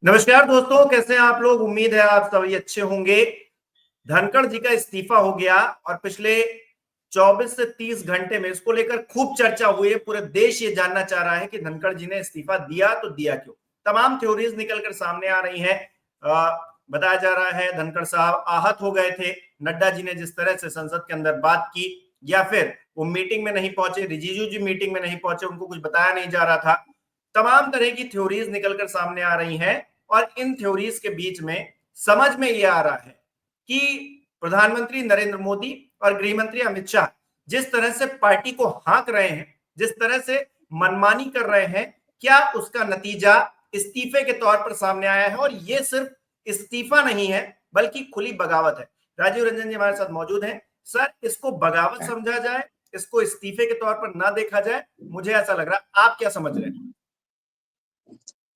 नमस्कार दोस्तों, कैसे हैं आप लोग। उम्मीद है आप सभी अच्छे होंगे। धनखड़ जी का इस्तीफा हो गया और पिछले 24 से 30 घंटे में इसको लेकर खूब चर्चा हुई है। पूरे देश ये जानना चाह रहा है कि धनखड़ जी ने इस्तीफा दिया तो दिया क्यों। तमाम थ्योरीज निकलकर सामने आ रही हैं। बताया जा रहा है धनखड़ साहब आहत हो गए थे। नड्डा जी ने जिस तरह से संसद के अंदर बात की, या फिर वो मीटिंग में नहीं पहुंचे, रिजिजू जी मीटिंग में नहीं पहुंचे, उनको कुछ बताया नहीं जा रहा था। तमाम तरह की थ्योरीज निकलकर सामने आ रही हैं और इन थ्योरीज के बीच में समझ में यह आ रहा है कि प्रधानमंत्री नरेंद्र मोदी और गृह मंत्री अमित शाह जिस तरह से पार्टी को हाँक रहे हैं, जिस तरह से मनमानी कर रहे हैं, क्या उसका नतीजा इस्तीफे के तौर पर सामने आया है। और यह सिर्फ इस्तीफा नहीं है बल्कि खुली बगावत है। राजीव रंजन जी हमारे साथ मौजूद हैं। सर, इसको बगावत समझा जाए, इसको इस्तीफे के तौर पर ना देखा जाए, मुझे ऐसा लग रहा है। आप क्या समझ रहे हैं?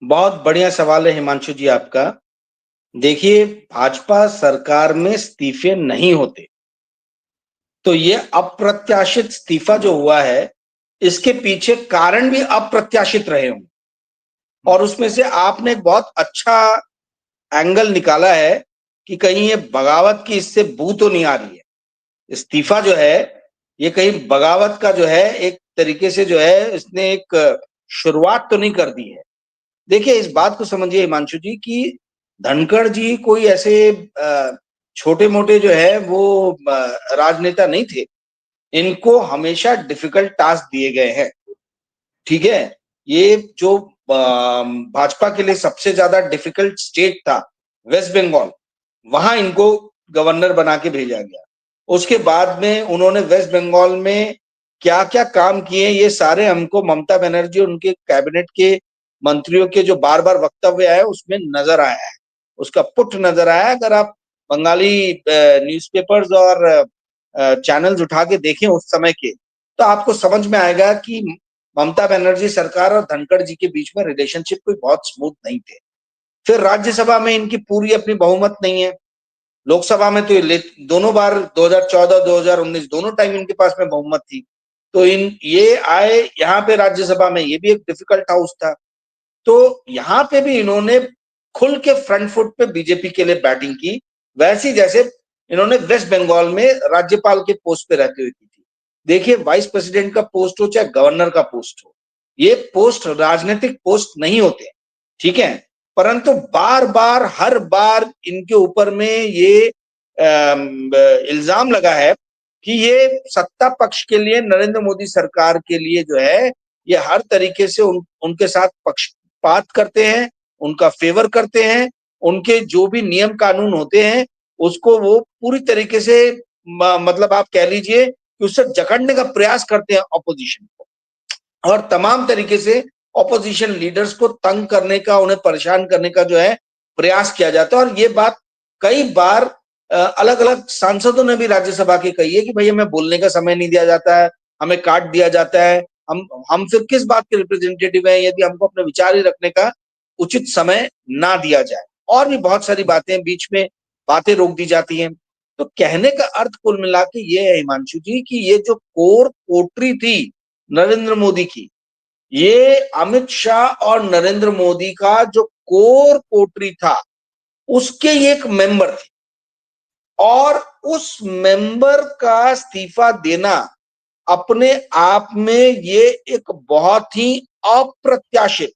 बहुत बढ़िया सवाल है हिमांशु जी आपका। देखिए, भाजपा सरकार में इस्तीफे नहीं होते, तो ये अप्रत्याशित इस्तीफा जो हुआ है, इसके पीछे कारण भी अप्रत्याशित रहे होंगे। और उसमें से आपने एक बहुत अच्छा एंगल निकाला है कि कहीं ये बगावत की इससे बू तो नहीं आ रही है। इस्तीफा जो है ये कहीं बगावत का जो है एक तरीके से जो है इसने एक शुरुआत तो नहीं कर दी है। देखिए, इस बात को समझिए हिमांशु जी कि धनखड़ जी कोई ऐसे छोटे मोटे जो है वो राजनेता नहीं थे। इनको हमेशा डिफिकल्ट टास्क दिए गए हैं। ठीक है, ये जो भाजपा के लिए सबसे ज्यादा डिफिकल्ट स्टेट था वेस्ट बंगाल, वहां इनको गवर्नर बना के भेजा गया। उसके बाद में उन्होंने वेस्ट बंगाल में क्या क्या काम किए ये सारे हमको ममता बनर्जी और उनके कैबिनेट के मंत्रियों के जो बार बार वक्तव्य आए उसमें नजर आया है, उसका पुट नजर आया है। अगर आप बंगाली न्यूज़पेपर्स और चैनल्स उठा के देखें उस समय के, तो आपको समझ में आएगा कि ममता बनर्जी सरकार और धनखड़ जी के बीच में रिलेशनशिप कोई बहुत स्मूथ नहीं थे। फिर राज्यसभा में इनकी पूरी अपनी बहुमत नहीं है। लोकसभा में तो ये दोनों बार 2014 2019 दोनों टाइम इनके पास में बहुमत थी। तो ये आए यहाँ पे राज्यसभा में, ये भी एक डिफिकल्ट हाउस था। तो यहाँ पे भी इन्होंने खुल के फ्रंट फुट पे बीजेपी के लिए बैटिंग की, वैसी जैसे इन्होंने वेस्ट बंगाल में राज्यपाल के पोस्ट पे रहते हुए की थी। देखिए, वाइस प्रेसिडेंट का पोस्ट हो चाहे गवर्नर का पोस्ट हो, ये पोस्ट राजनीतिक पोस्ट नहीं होते, ठीक है। परंतु बार बार हर बार इनके ऊपर में ये इल्जाम लगा है कि ये सत्ता पक्ष के लिए, नरेंद्र मोदी सरकार के लिए जो है ये हर तरीके से उनके साथ पक्षपात करते हैं, उनका फेवर करते हैं, उनके जो भी नियम कानून होते हैं उसको वो पूरी तरीके से मतलब आप कह लीजिए कि उससे जकड़ने का प्रयास करते हैं ऑपोजिशन को, और तमाम तरीके से ऑपोजिशन लीडर्स को तंग करने का, उन्हें परेशान करने का जो है प्रयास किया जाता है। और ये बात कई बार अलग अलग सांसदों ने भी राज्यसभा की कही है कि भैया हमें बोलने का समय नहीं दिया जाता है, हमें काट दिया जाता है, हम फिर किस बात के रिप्रेजेंटेटिव हैं यदि हमको अपने विचार ही रखने का उचित समय ना दिया जाए। और भी बहुत सारी बातें बीच में बातें रोक दी जाती हैं। तो कहने का अर्थ कुल मिला के ये है हिमांशु जी कि ये जो कोर कोटरी थी नरेंद्र मोदी की, ये अमित शाह और नरेंद्र मोदी का जो कोर कोटरी था उसके ये एक मेंबर थे, और उस मेंबर का इस्तीफा देना अपने आप में ये एक बहुत ही अप्रत्याशित,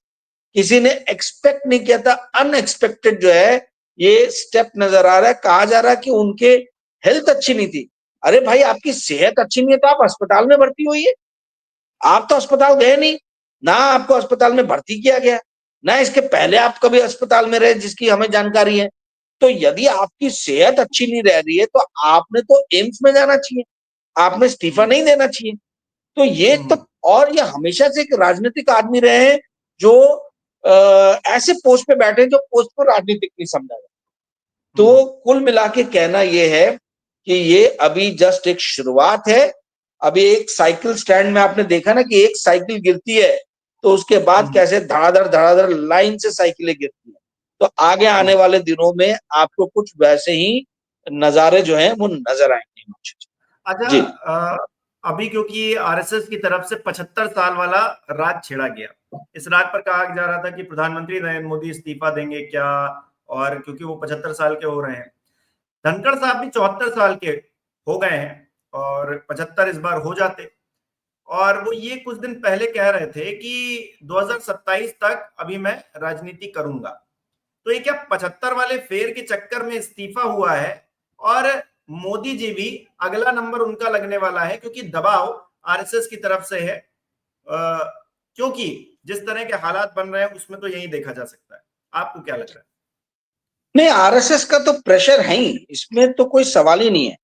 किसी ने एक्सपेक्ट नहीं किया था, अनएक्सपेक्टेड जो है ये स्टेप नजर आ रहा है। कहा जा रहा है कि उनके हेल्थ अच्छी नहीं थी। अरे भाई, आपकी सेहत अच्छी नहीं है तो आप अस्पताल में भर्ती होइए। आप तो अस्पताल गए नहीं, ना आपको अस्पताल में भर्ती किया गया, ना इसके पहले आप कभी अस्पताल में रहे जिसकी हमें जानकारी है। तो यदि आपकी सेहत अच्छी नहीं रह रही है तो आपने तो एम्स में जाना चाहिए, आपने इस्तीफा नहीं देना चाहिए। तो ये तो, और ये हमेशा से एक राजनीतिक आदमी रहे हैं जो ऐसे पोस्ट पे बैठे जो पोस्ट को राजनीतिक नहीं समझा जाता। तो कुल मिला के कहना यह है कि ये अभी जस्ट एक शुरुआत है। अभी एक साइकिल स्टैंड में आपने देखा ना कि एक साइकिल गिरती है तो उसके बाद कैसे धड़ाधड़ लाइन से साइकिलें गिरती है। तो आगे आने वाले दिनों में आपको कुछ वैसे ही नजारे जो हैं वो नजर आएंगे। अच्छा, जी अभी क्योंकि आरएसएस की तरफ से 75 साल वाला राज छेड़ा गया, इस राज पर कहा जा रहा था कि प्रधानमंत्री नरेंद्र मोदी इस्तीफा देंगे क्या, और क्योंकि वो 75 साल के हो रहे हैं। धनखड़ साहब भी 74 साल के हो गए हैं और 75 इस बार हो जाते। और वो ये कुछ दिन पहले कह रहे थे कि 2027 तक अभी मैं राजनीति करूंगा। तो ये क्या 75 वाले फेर के चक्कर में इस्तीफा हुआ है, और मोदी जी भी अगला नंबर उनका लगने वाला है, क्योंकि दबाव आरएसएस की तरफ से है। क्योंकि जिस तरह के हालात बन रहे हैं उसमें तो यही देखा जा सकता है। आपको क्या लग रहा है? नहीं, आरएसएस का तो प्रेशर है ही, इसमें तो कोई सवाल ही नहीं है।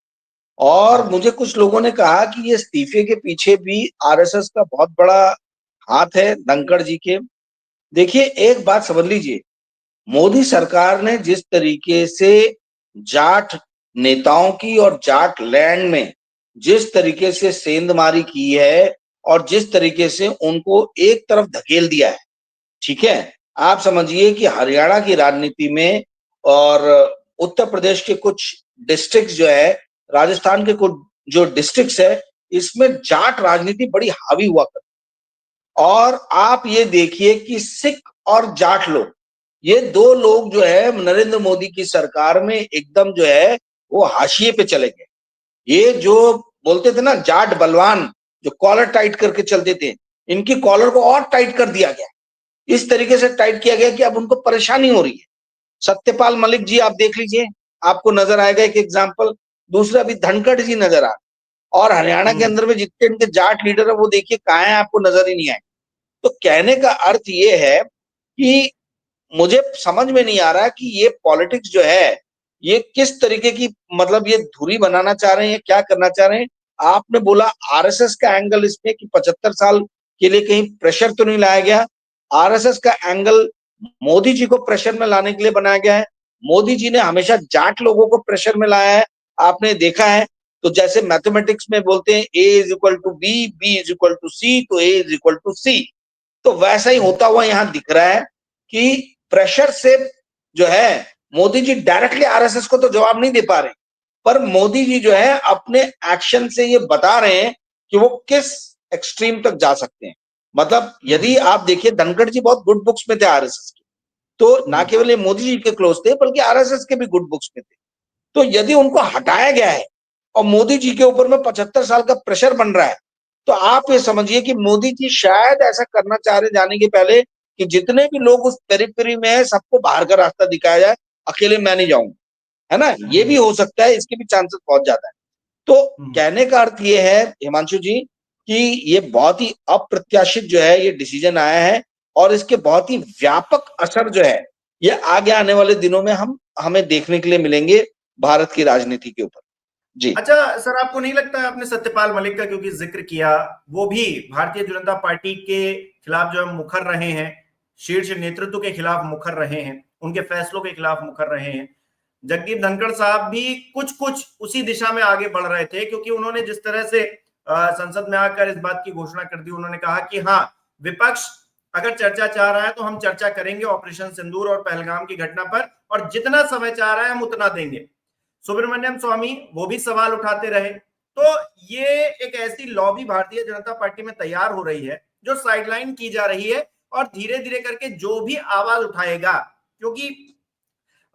और मुझे कुछ लोगों ने कहा कि ये इस्तीफे के पीछे भी आरएसएस का बहुत बड़ा हाथ है, धनखड़ जी के। देखिए, एक बात समझ लीजिए, मोदी सरकार ने जिस तरीके से जाट नेताओं की और जाट लैंड में जिस तरीके से सेंधमारी की है और जिस तरीके से उनको एक तरफ धकेल दिया है, ठीक है, आप समझिए कि हरियाणा की राजनीति में और उत्तर प्रदेश के कुछ डिस्ट्रिक्ट जो है, राजस्थान के कुछ जो डिस्ट्रिक्ट है, इसमें जाट राजनीति बड़ी हावी हुआ करती। और आप ये देखिए कि सिख और जाट लोग, ये दो लोग जो है नरेंद्र मोदी की सरकार में एकदम जो है वो हाशिए पे चले गए। ये जो बोलते थे ना जाट बलवान, जो कॉलर टाइट करके चलते थे, इनकी कॉलर को और टाइट कर दिया गया। इस तरीके से टाइट किया गया कि अब उनको परेशानी हो रही है। सत्यपाल मलिक जी आप देख लीजिए, आपको नजर आएगा एक एग्जाम्पल। दूसरा अभी धनखड़ जी नजर आ, और हरियाणा के अंदर में जितने इनके जाट लीडर है वो देखिए कहाँ है, आपको नजर ही नहीं आए। तो कहने का अर्थ ये है कि मुझे समझ में नहीं आ रहा कि ये पॉलिटिक्स जो है ये किस तरीके की, मतलब ये धुरी बनाना चाह रहे हैं, क्या करना चाह रहे हैं। आपने बोला आरएसएस का एंगल इसमें कि 75 साल के लिए कहीं प्रेशर तो नहीं लाया गया। आरएसएस का एंगल मोदी जी को प्रेशर में लाने के लिए बनाया गया है। मोदी जी ने हमेशा जाट लोगों को प्रेशर में लाया है, आपने देखा है। तो जैसे मैथमेटिक्स में बोलते हैं A is equal to B, B is equal to C, तो A is equal to C. तो वैसा ही होता हुआ यहां दिख रहा है कि प्रेशर से जो है मोदी जी डायरेक्टली आरएसएस को तो जवाब नहीं दे पा रहे, पर मोदी जी जो है अपने एक्शन से ये बता रहे हैं कि वो किस एक्सट्रीम तक जा सकते हैं। मतलब यदि आप देखिए, धनखड़ जी बहुत गुड बुक्स में थे आरएसएस के, तो ना केवल ये मोदी जी के क्लोज थे बल्कि आरएसएस के भी गुड बुक्स में थे। तो यदि उनको हटाया गया है और मोदी जी के ऊपर में 75 साल का प्रेशर बन रहा है, तो आप ये समझिए कि मोदी जी शायद ऐसा करना चाह रहे जाने के पहले कि जितने भी लोग उस पेरिफेरी में है सबको बाहर का रास्ता दिखाया जाए, अकेले मैं नहीं जाऊंगा, है ना। ये भी हो सकता है, इसके भी चांसेस बहुत ज्यादा है। तो कहने का अर्थ ये है हिमांशु जी कि ये बहुत ही अप्रत्याशित जो है ये डिसीजन आया है, और इसके बहुत ही व्यापक असर जो है ये आगे आने वाले दिनों में हमें देखने के लिए मिलेंगे भारत की राजनीति के ऊपर। जी। अच्छा सर, आपको नहीं लगता है, आपने सत्यपाल मलिक का क्योंकि जिक्र किया, वो भी भारतीय जनता पार्टी के खिलाफ जो मुखर रहे हैं, शीर्ष नेतृत्व के खिलाफ मुखर रहे हैं, उनके फैसलों के खिलाफ मुखर रहे हैं। जगदीप धनखड़ साहब भी कुछ कुछ उसी दिशा में आगे बढ़ रहे थे, क्योंकि उन्होंने जिस तरह से संसद में आकर इस बात की घोषणा कर दी, उन्होंने कहा कि हाँ, विपक्ष अगर चर्चा चाह रहा है तो हम चर्चा करेंगे ऑपरेशन सिंदूर और पहलगाम की घटना पर, और जितना समय चाह रहा है हम उतना देंगे। सुब्रमण्यम स्वामी वो भी सवाल उठाते रहे। तो ये एक ऐसी लॉबी भारतीय जनता पार्टी में तैयार हो रही है जो साइडलाइन की जा रही है, और धीरे धीरे करके जो भी आवाज उठाएगा, क्योंकि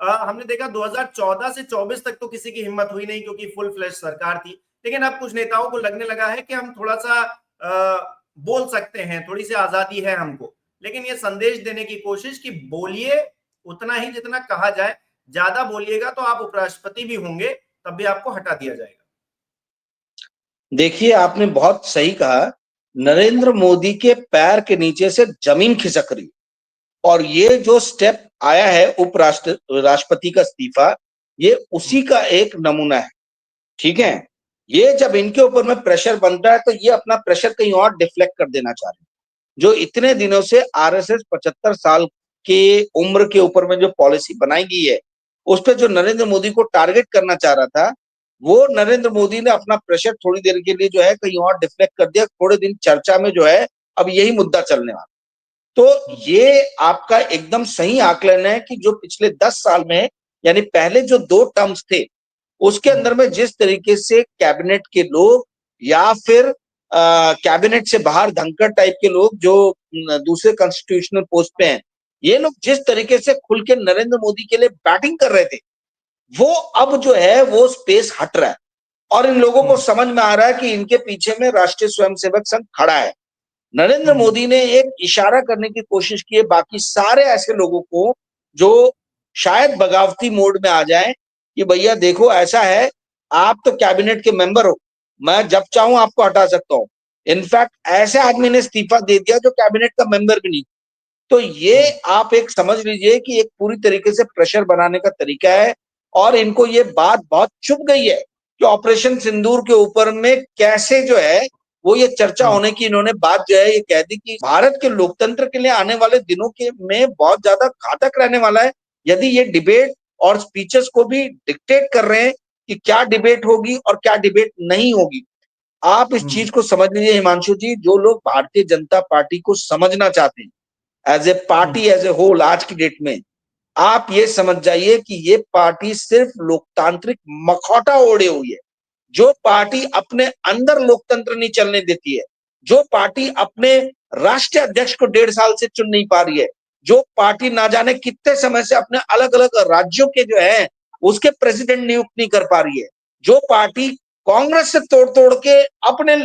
हमने देखा 2014 से 24 तक तो किसी की हिम्मत हुई नहीं, क्योंकि फुल फ्लैश सरकार थी। लेकिन अब कुछ नेताओं को लगने लगा है कि हम थोड़ा सा बोल सकते हैं, थोड़ी सी आजादी है हमको। लेकिन ये संदेश देने की कोशिश कि बोलिए उतना ही जितना कहा जाए, ज्यादा बोलिएगा तो आप उपराष्ट्रपति भी होंगे, तब भी आपको हटा दिया जाएगा। देखिए, आपने बहुत सही कहा, नरेंद्र मोदी के पैर के नीचे से जमीन खिसक रही, और ये जो स्टेप आया है राष्ट्रपति का इस्तीफा, ये उसी का एक नमूना है। ठीक है, ये जब इनके ऊपर में प्रेशर बनता है तो ये अपना प्रेशर कहीं और डिफ्लेक्ट कर देना चाह रहे हैं। जो इतने दिनों से आरएसएस 75 साल के उम्र के ऊपर में जो पॉलिसी बनाई गई है, उस पर जो नरेंद्र मोदी को टारगेट करना चाह रहा था, वो नरेंद्र मोदी ने अपना प्रेशर थोड़ी देर के लिए जो है कहीं और डिफ्लेक्ट कर दिया। थोड़े दिन चर्चा में जो है अब यही मुद्दा चलने वाला। तो ये आपका एकदम सही आकलन है कि जो पिछले 10 साल में, यानी पहले जो 2 टर्म्स थे, उसके अंदर में जिस तरीके से कैबिनेट के लोग या फिर कैबिनेट से बाहर धनखड़ टाइप के लोग जो दूसरे कॉन्स्टिट्यूशनल पोस्ट पे हैं, ये लोग जिस तरीके से खुल के नरेंद्र मोदी के लिए बैटिंग कर रहे थे, वो अब जो है वो स्पेस हट रहा है और इन लोगों को समझ में आ रहा है कि इनके पीछे में राष्ट्रीय स्वयंसेवक संघ खड़ा है। नरेंद्र मोदी ने एक इशारा करने की कोशिश की है बाकी सारे ऐसे लोगों को जो शायद बगावती मोड में आ जाएं कि भैया देखो ऐसा है, आप तो कैबिनेट के मेंबर हो, मैं जब चाहूं आपको हटा सकता हूं। इनफैक्ट ऐसे आदमी ने इस्तीफा दे दिया जो कैबिनेट का मेंबर भी नहीं। तो ये आप एक समझ लीजिए कि एक पूरी तरीके से प्रेशर बनाने का तरीका है और इनको ये बात बहुत चुभ गई है कि ऑपरेशन सिंदूर के ऊपर में कैसे जो है वो ये चर्चा होने की इन्होंने बात जो है ये कह दी कि भारत के लोकतंत्र के लिए आने वाले दिनों के में बहुत ज्यादा घातक रहने वाला है यदि ये डिबेट और स्पीचेस को भी डिक्टेट कर रहे हैं कि क्या डिबेट होगी और क्या डिबेट नहीं होगी। आप इस चीज को समझ लीजिए हिमांशु जी, जो लोग भारतीय जनता पार्टी को समझना चाहते हैं as a party as a whole आज की डेट में, आप ये समझ जाइए कि ये पार्टी सिर्फ लोकतांत्रिक मखौटा ओढ़े हुई है। जो पार्टी अपने अंदर लोकतंत्र नहीं चलने देती है, जो पार्टी अपने राष्ट्रीय अध्यक्ष को 1.5 साल से चुन नहीं पा रही है, जो पार्टी ना जाने कितने समय से अपने अलग अलग राज्यों के जो है उसके प्रेसिडेंट नियुक्त नहीं कर पा रही है, जो पार्टी कांग्रेस से तोड़ तोड़ के अपने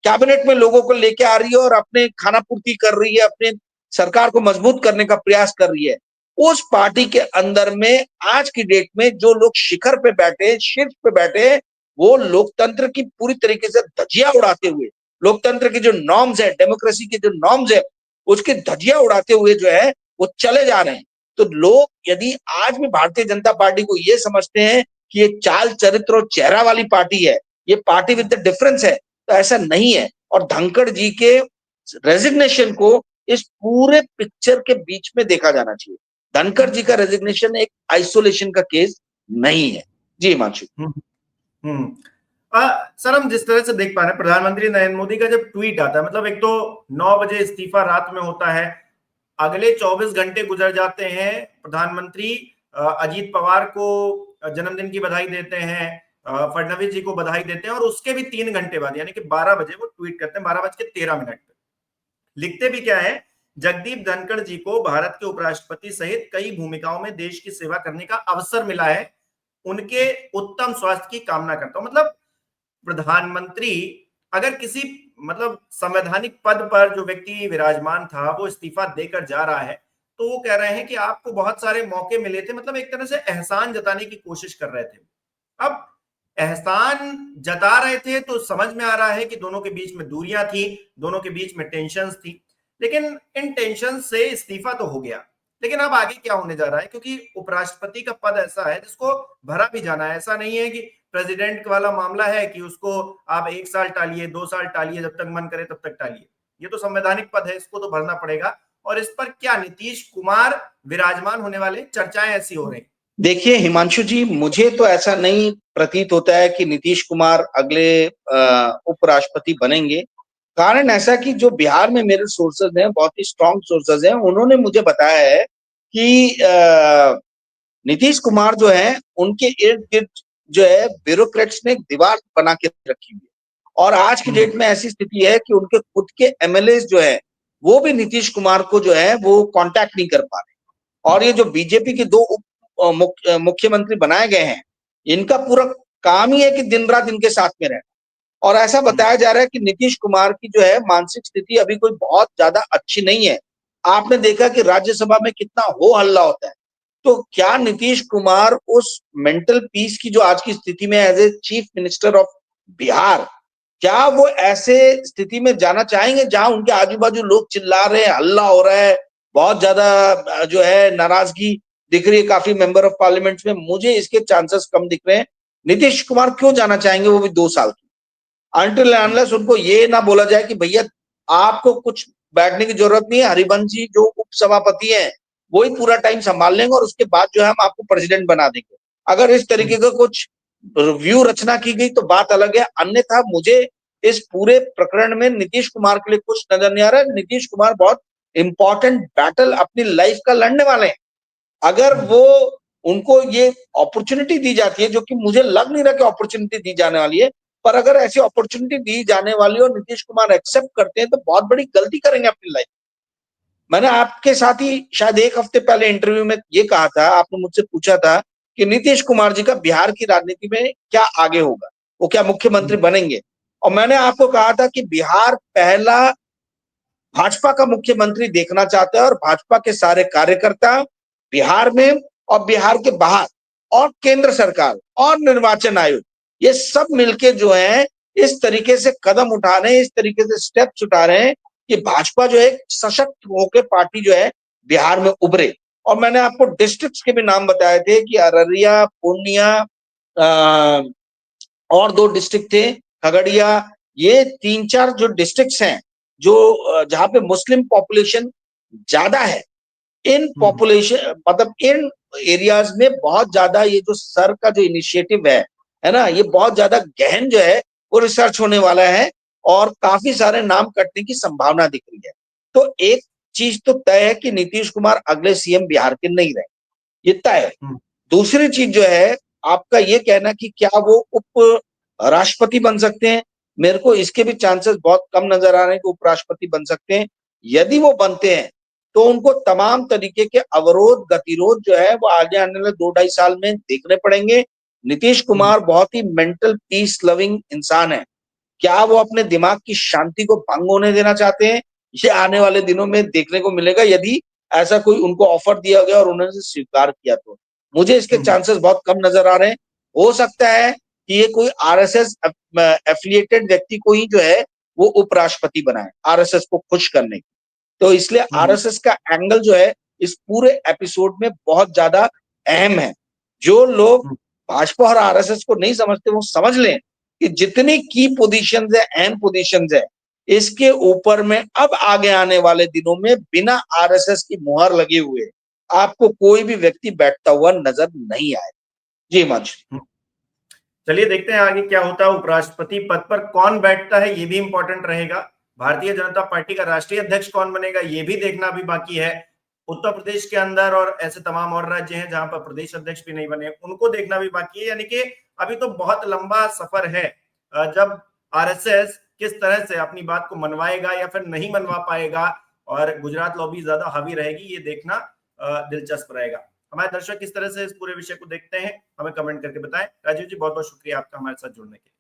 कैबिनेट में लोगों को लेके आ रही है और अपने खाना पूर्ति कर रही है, अपने सरकार को मजबूत करने का प्रयास कर रही है, उस पार्टी के अंदर में आज की डेट में जो लोग शिखर पे बैठे, शीर्ष पे बैठे, वो लोकतंत्र की पूरी तरीके से धज्जियां उड़ाते हुए, लोकतंत्र की जो नॉर्म्स है, डेमोक्रेसी के जो नॉर्म्स है, उसकी धज्जियां उड़ाते हुए जो है वो चले जा रहे हैं। तो लोग यदि आज भी भारतीय जनता पार्टी को ये समझते हैं कि ये चाल चरित्र और चेहरा वाली पार्टी है, ये पार्टी विद द डिफरेंस है, तो ऐसा नहीं है। और धनखड़ जी के रेजिग्नेशन को इस पूरे पिक्चर के बीच में देखा जाना चाहिए। धनखड़ जी का रेजिग्नेशन एक आइसोलेशन का केस नहीं है। जी हिमांशु। सर, हम जिस तरह से देख पा रहे हैं प्रधानमंत्री नरेंद्र मोदी का जब ट्वीट आता है, मतलब एक तो 9 बजे इस्तीफा रात में होता है, अगले 24 घंटे गुजर जाते हैं, प्रधानमंत्री अजीत पवार को जन्मदिन की बधाई देते हैं, फडणवीस जी को बधाई देते हैं और उसके भी 3 घंटे बाद यानी कि 12 बजे वो ट्वीट करते हैं, 12:13 पे लिखते भी क्या है, जगदीप धनखड़ जी को भारत के उपराष्ट्रपति सहित कई भूमिकाओं में देश की सेवा करने का अवसर मिला है, उनके उत्तम स्वास्थ्य की कामना करता हूं। मतलब प्रधानमंत्री अगर किसी मतलब संवैधानिक पद पर जो व्यक्ति विराजमान था वो इस्तीफा देकर जा रहा है, तो वो कह रहे हैं कि आपको बहुत सारे मौके मिले थे, मतलब एक तरह से एहसान जताने की कोशिश कर रहे थे। अब एहसान जता रहे थे तो समझ में आ रहा है कि दोनों के बीच में दूरियां थी, दोनों के बीच में टेंशंस थी, लेकिन इन टेंशन से इस्तीफा तो हो गया, लेकिन अब आगे क्या होने जा रहा है, क्योंकि उपराष्ट्रपति का पद ऐसा है जिसको भरा भी जाना है। ऐसा नहीं है कि प्रेसिडेंट वाला मामला है कि उसको आप 1 साल टालिए, 2 साल टालिए, जब तक मन करे तब तक टालिए। ये तो संवैधानिक पद है, इसको तो भरना पड़ेगा। और इस पर क्या नीतीश कुमार विराजमान होने वाले, चर्चाएं ऐसी हो रही। देखिए हिमांशु जी, मुझे तो ऐसा नहीं प्रतीत होता है कि नीतीश कुमार अगले उपराष्ट्रपति बनेंगे। कारण ऐसा कि जो बिहार में मेरे सोर्सेज हैं, बहुत ही स्ट्रॉन्ग सोर्सेज हैं, उन्होंने मुझे बताया है कि नीतीश कुमार जो है उनके इर्द गिर्द जो है ब्यूरोक्रेट्स ने एक दीवार बना के रखी हुई है और आज की डेट में ऐसी स्थिति है कि उनके खुद के एमएलए जो है वो भी नीतीश कुमार को जो है वो कांटेक्ट नहीं कर पा रहे। और ये जो बीजेपी के 2 मुख्यमंत्री बनाए गए हैं, इनका पूरा काम ही है कि दिन रात इनके साथ में रहना। और ऐसा बताया जा रहा है कि नीतीश कुमार की जो है मानसिक स्थिति अभी कोई बहुत ज्यादा अच्छी नहीं है। आपने देखा कि राज्यसभा में कितना हो हल्ला होता है। तो क्या नीतीश कुमार उस मेंटल पीस की जो आज की स्थिति में as a chief minister of Bihar, क्या वो ऐसे स्थिति में जाना चाहेंगे जहां उनके आजू बाजू लोग चिल्ला रहे हैं, हल्ला हो रहा है, बहुत ज्यादा जो है नाराजगी दिख रही है काफी मेंबर ऑफ पार्लियामेंट में? मुझे इसके चांसेस कम दिख रहे हैं। नीतीश कुमार क्यों जाना चाहेंगे, वो भी 2 साल की, अनटिल अनलेस उनको ये ना बोला जाए कि भैया आपको कुछ बैठने की जरूरत नहीं है, हरिवंश जी जो उपसभापति हैं वही पूरा टाइम संभाल लेंगे और उसके बाद जो है हम आपको प्रेसिडेंट बना देंगे। अगर इस तरीके का कुछ व्यू रचना की गई तो बात अलग है, अन्यथा मुझे इस पूरे प्रकरण में नीतीश कुमार के लिए कुछ नजर नहीं आ रहा है। नीतीश कुमार बहुत इंपॉर्टेंट बैटल अपनी लाइफ का लड़ने वाले हैं। अगर वो उनको ये अपॉर्चुनिटी दी जाती है, जो कि मुझे लग नहीं रहा कि अपॉर्चुनिटी दी जाने वाली है, पर अगर ऐसी अपॉर्चुनिटी दी जाने वाली और नीतीश कुमार एक्सेप्ट करते हैं तो बहुत बड़ी गलती करेंगे अपनी लाइफ। मैंने आपके साथ ही शायद एक हफ्ते पहले इंटरव्यू में ये कहा था, आपने मुझसे पूछा था कि नीतीश कुमार जी का बिहार की राजनीति में क्या आगे होगा, वो क्या मुख्यमंत्री बनेंगे। और मैंने आपको कहा था कि बिहार पहला भाजपा का मुख्यमंत्री देखना चाहता है और भाजपा के सारे कार्यकर्ता बिहार में और बिहार के बाहर और केंद्र सरकार और निर्वाचन आयोग ये सब मिलके जो है इस तरीके से कदम उठा रहे हैं, इस तरीके से स्टेप्स उठा रहे हैं कि भाजपा जो है सशक्त होकर पार्टी जो है बिहार में उभरे। और मैंने आपको डिस्ट्रिक्ट्स के भी नाम बताए थे कि अररिया, पूर्णिया और 2 डिस्ट्रिक्ट थे, खगड़िया। ये 3-4 जो डिस्ट्रिक्ट्स हैं जो जहां पे मुस्लिम पॉपुलेशन ज्यादा है, इन पॉपुलेशन मतलब इन एरियाज में बहुत ज्यादा ये जो सर का जो इनिशिएटिव है ना, ये बहुत ज्यादा गहन जो है वो रिसर्च होने वाला है और काफी सारे नाम कटने की संभावना दिख रही है। तो एक चीज तो तय है कि नीतीश कुमार अगले सीएम बिहार के नहीं रहे, ये तय है। दूसरी चीज जो है आपका ये कहना कि क्या वो उप राष्ट्रपति बन सकते हैं, मेरे को इसके भी चांसेस बहुत कम नजर आ रहे हैं कि उपराष्ट्रपति बन सकते हैं। यदि वो बनते हैं तो उनको तमाम तरीके के अवरोध गतिरोध जो है वो आगे आने वाले 2-2.5 साल में देखने पड़ेंगे। नीतीश कुमार बहुत ही मेंटल पीस लविंग इंसान है, क्या वो अपने दिमाग की शांति को भंग होने देना चाहते हैं, ये आने वाले दिनों में देखने को मिलेगा। यदि ऐसा कोई उनको ऑफर दिया गया और उन्होंने स्वीकार किया तो मुझे इसके चांसेस बहुत कम नजर आ रहे हैं। हो सकता है कि ये कोई आरएसएस एफिलिएटेड व्यक्ति को ही जो है वो उपराष्ट्रपति बनाए आरएसएस को खुश करने की। तो इसलिए आरएसएस का एंगल जो है इस पूरे एपिसोड में बहुत ज्यादा अहम है। जो लोग भाजपा और आरएसएस को नहीं समझते वो समझ लें कि जितनी की पोजीशंस है, अहम पोजीशंस है, इसके ऊपर में अब आगे आने वाले दिनों में बिना आरएसएस की मुहर लगे हुए आपको कोई भी व्यक्ति बैठता हुआ नजर नहीं आए। जी हिमांशु। चलिए देखते हैं आगे क्या होता है। उपराष्ट्रपति पद पर कौन बैठता है ये भी इंपॉर्टेंट रहेगा। भारतीय जनता पार्टी का राष्ट्रीय अध्यक्ष कौन बनेगा ये भी देखना अभी बाकी है। उत्तर प्रदेश के अंदर और ऐसे तमाम और राज्य हैं जहां पर प्रदेश अध्यक्ष भी नहीं बने, उनको देखना भी बाकी है। यानी कि अभी तो बहुत लंबा सफर है जब आरएसएस किस तरह से अपनी बात को मनवाएगा या फिर नहीं मनवा पाएगा और गुजरात लॉबी ज्यादा हावी रहेगी, ये देखना दिलचस्प रहेगा। हमारे दर्शक किस तरह से इस पूरे विषय को देखते हैं हमें कमेंट करके बताएं। राजीव जी बहुत बहुत शुक्रिया आपका हमारे साथ जुड़ने के लिए।